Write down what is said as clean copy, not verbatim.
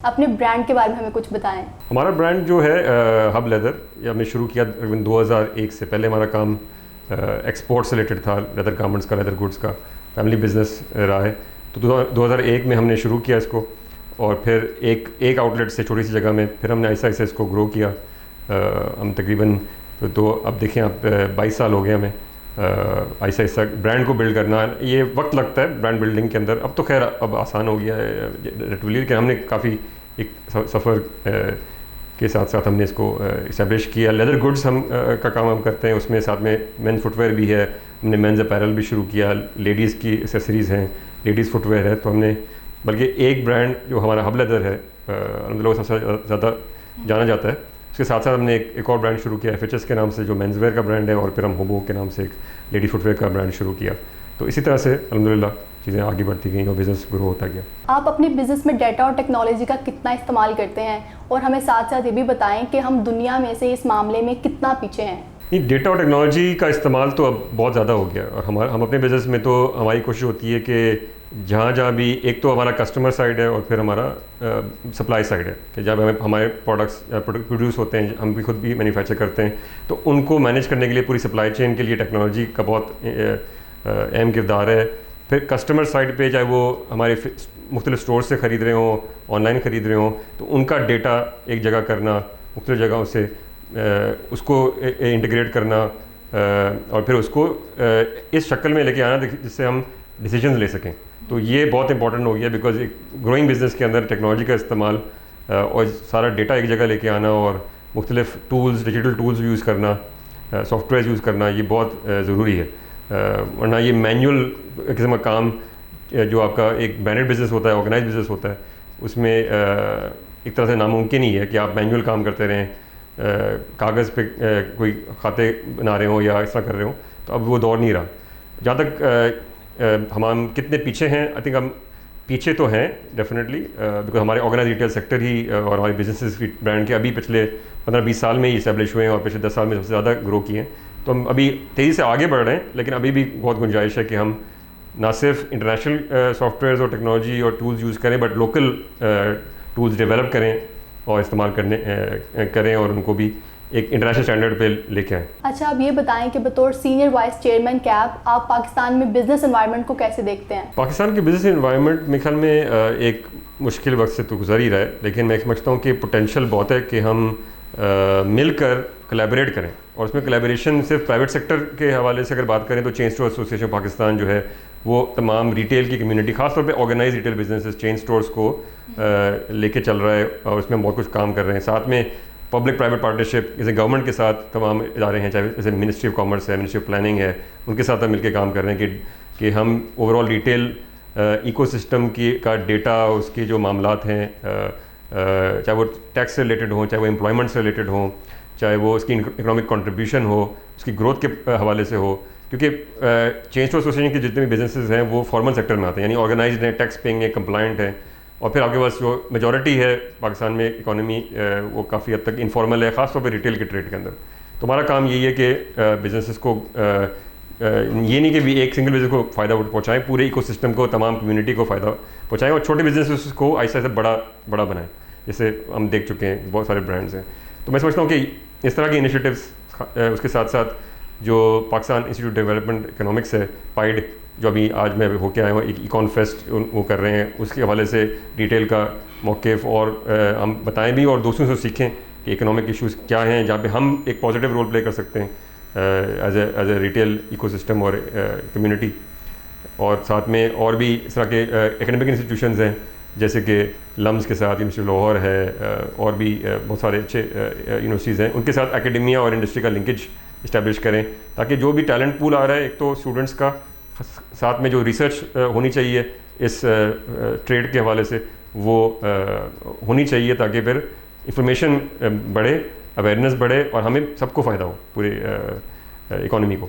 اپنے برانڈ کے بارے میں ہمیں کچھ بتائیں۔ ہمارا برانڈ جو ہے ہب لیدر، یہ ہم نے شروع کیا 2001 سے۔ پہلے ہمارا کام ایکسپورٹ سے ریلیٹڈ تھا، لیدر گارمنٹس کا، لیدر گڈس کا، فیملی بزنس رہا ہے۔ تو 2001 میں ہم نے شروع کیا اس کو، اور پھر ایک آؤٹ لیٹ سے چھوٹی سی جگہ میں پھر ہم نے ایسا اس کو گرو کیا۔ ہم تقریباً اب دیکھیں آپ 22 سال ہو گئے ہمیں ایسا برانڈ کو بلڈ کرنا۔ یہ وقت لگتا ہے برانڈ بلڈنگ کے اندر، اب تو خیر اب آسان ہو گیا ہے لیٹرلی، کہ ہم نے کافی ایک سفر کے ساتھ ساتھ ہم نے اس کو اسٹیبلش کیا۔ لیدر گڈس کا کام ہم کرتے ہیں، اس میں ساتھ میں مین فٹ ویئر بھی ہے، ہم نے مینز اپیرل بھی شروع کیا، لیڈیز کی ایکسیسریز ہیں، لیڈیز فٹ ویئر ہے۔ تو ہم نے بلکہ ایک برانڈ جو ہمارا ہب لیدر ہے الحمدللہ وہ سب سے زیادہ جانا جاتا ہے، اس کے ساتھ ساتھ ہم نے ایک اور برانڈ شروع کیا FHS کے نام سے، جو مینز ویئر کا برانڈ ہے، اور پھر ہم ہوبو کے نام سے ایک لیڈی فٹ ویئر کا برانڈ شروع کیا۔ تو اسی طرح سے الحمدللہ چیزیں آگے بڑھتی گئیں اور بزنس گرو ہوتا گیا۔ آپ اپنے بزنس میں ڈیٹا اور ٹیکنالوجی کا کتنا استعمال کرتے ہیں، اور ہمیں ساتھ ساتھ یہ بھی بتائیں کہ ہم دنیا میں سے اس معاملے میں کتنا پیچھے ہیں؟ ڈیٹا اور ٹیکنالوجی کا استعمال تو اب بہت زیادہ ہو گیا، اور ہم اپنے بزنس میں تو ہماری کوشش ہوتی ہے کہ جہاں بھی ایک تو ہمارا کسٹمر سائڈ ہے، اور پھر ہمارا سپلائی سائڈ ہے، کہ جب ہمارے پروڈکٹس پروڈیوس ہوتے ہیں، ہم بھی خود بھی مینوفیکچر کرتے ہیں، تو ان کو مینیج کرنے کے لیے پوری سپلائی چین کے لیے ٹیکنالوجی کا بہت اہم کردار ہے۔ پھر کسٹمر سائڈ پہ چاہے وہ ہمارے مختلف اسٹور سے خرید رہے ہوں، آن لائن خرید رہے ہوں، تو ان کا ڈیٹا ایک جگہ کرنا، مختلف جگہوں سے اس کو انٹیگریٹ کرنا، اور پھر اس کو اس شکل میں لے کے آنا جس سے ہم ڈیسیجنز لے سکیں۔ تو یہ بہت امپورٹنٹ ہو گیا، بیکاز ایک گروئنگ بزنس کے اندر ٹیکنالوجی کا استعمال اور سارا ڈیٹا ایک جگہ لے کے آنا، اور مختلف ٹولز، ڈیجیٹل ٹولز یوز کرنا، سافٹ ویئرز یوز کرنا، یہ بہت ضروری ہے۔ ورنہ یہ مینول قسم کا کام جو آپ کا ایک بینڈ بزنس ہوتا ہے، آرگنائز بزنس ہوتا ہے، اس میں ایک طرح سے ناممکن ہی ہے کہ آپ مینول کام کرتے رہیں، کاغذ پہ کوئی کھاتے بنا رہے ہوں یا اس طرح کر رہے ہوں۔ تو اب وہ دور نہیں رہا۔ جہاں تک ہم کتنے پیچھے ہیں، آئی تھنک ہم پیچھے تو ہیں ڈیفینیٹلی، بیکاز ہمارے آرگنائز ریٹیل سیکٹر ہی اور ہمارے بزنسز برانڈ کے ابھی پچھلے 15-20 سال میں ہی اسٹیبلش ہوئے ہیں، اور پچھلے 10 سال میں سب سے زیادہ گرو کیے ہیں۔ تو ہم ابھی تیزی سے آگے بڑھ رہے ہیں، لیکن ابھی بھی بہت گنجائش ہے کہ ہم نہ صرف انٹرنیشنل سافٹ ویئرز اور ٹیکنالوجی اور ٹولز یوز کریں، بٹ لوکل ٹولز ڈیولپ کریں اور استعمال کریں، اور ان کو بھی ایک انٹرنیشنل اسٹینڈرڈ پہ لے کے آئیں۔ اچھا، اب یہ بتائیں کہ بطور سینئر وائس چیئرمین کیب آپ پاکستان میں بزنس انوائرمنٹ کو کیسے دیکھتے ہیں؟ پاکستان کے بزنس انوائرمنٹ میرے خیال میں ایک مشکل وقت سے تو گزر ہی رہا ہے، لیکن میں سمجھتا ہوں کہ پوٹینشیل بہت ہے کہ ہم مل کر کولیبریٹ کریں، اور اس میں کولیبریشن صرف پرائیویٹ سیکٹر کے حوالے سے اگر بات کریں تو چین اسٹور ایسوسی ایشن پاکستان جو ہے وہ تمام ریٹیل کی کمیونٹی، خاص طور پہ آرگنائز ریٹیل بزنسز، چین اسٹورز کو لے کے چل رہا ہے، اور اس میں ہم بہت کچھ کام کر رہے ہیں۔ ساتھ میں پبلک پرائیویٹ پارٹنرشپ، جیسے گورنمنٹ کے ساتھ تمام ادارے ہیں، چاہے جیسے منسٹری آف کامرس ہے، منسٹری آف پلاننگ ہے، ان کے ساتھ ہم مل کے کام کر رہے ہیں کہ ہم overall retail ecosystem کا ڈیٹا، اس کے جو معاملات ہیں، چاہے وہ ٹیکس سے ریلیٹڈ ہوں، چاہے وہ امپلائمنٹ سے ریلیٹڈ ہوں، چاہے وہ اس کی اکنامک کنٹریبیوشن ہو، اس کی گروتھ کے حوالے سے ہو، کیونکہ چین اسٹور ایسوسی ایشن کے جتنے بھی بزنسز ہیں وہ فارمل سیکٹر میں آتے ہیں، یعنی آرگنائزڈ ہیں، ٹیکس پیئنگ ہیں، کمپلائنٹ ہیں، اور پھر آپ کے پاس جو میجورٹی ہے پاکستان میں اکانومی وہ کافی حد تک انفارمل ہے، خاص طور پہ ریٹیل کے ٹریڈ کے اندر۔ تو ہمارا کام یہی ہے کہ بزنسز کو یہ نہیں کہ بھی ایک سنگل بزنس کو فائدہ پہنچائیں، پورے ایکو سسٹم کو، تمام کمیونٹی کو فائدہ پہنچائیں، اور چھوٹے بزنسز کو آہستہ آہستہ بڑا بنائیں، جیسے ہم دیکھ چکے ہیں بہت سارے برانڈز ہیں۔ تو میں سمجھتا ہوں کہ اس طرح کی انیشیٹوز، اس کے ساتھ ساتھ جو پاکستان انسٹیٹیوٹ ڈیولپمنٹ اکنامکس ہے، پائڈ، جو ابھی آج میں ہو کے آیا ہوں، ایک ایکون فیسٹ وہ کر رہے ہیں، اس کے حوالے سے ریٹیل کا موقف اور ہم بتائیں بھی، اور دوسروں سے سیکھیں کہ اکنامک ایشوز کیا ہیں جہاں پہ ہم ایک پازیٹیو رول پلے کر سکتے ہیں as a retail ecosystem اور کمیونٹی۔ اور ساتھ میں اور بھی اس طرح کے اکیڈمک انسٹیٹیوشنز ہیں، جیسے کہ لمز کے ساتھ یونیورسٹی لاہور ہے، اور بھی بہت سارے اچھے یونیورسٹیز ہیں، ان کے ساتھ اکیڈمیا اور انڈسٹری کا لنکیج اسٹیبلش کریں، تاکہ جو بھی ٹیلنٹ پول آ رہا ہے، ایک تو اسٹوڈنٹس کا، ساتھ میں جو ریسرچ ہونی چاہیے اس ٹریڈ کے حوالے سے وہ ہونی چاہیے، تاکہ پھر انفارمیشن بڑھے، اویئرنیس بڑھے، اور ہمیں سب کو فائدہ ہو، پورے اکانومی کو۔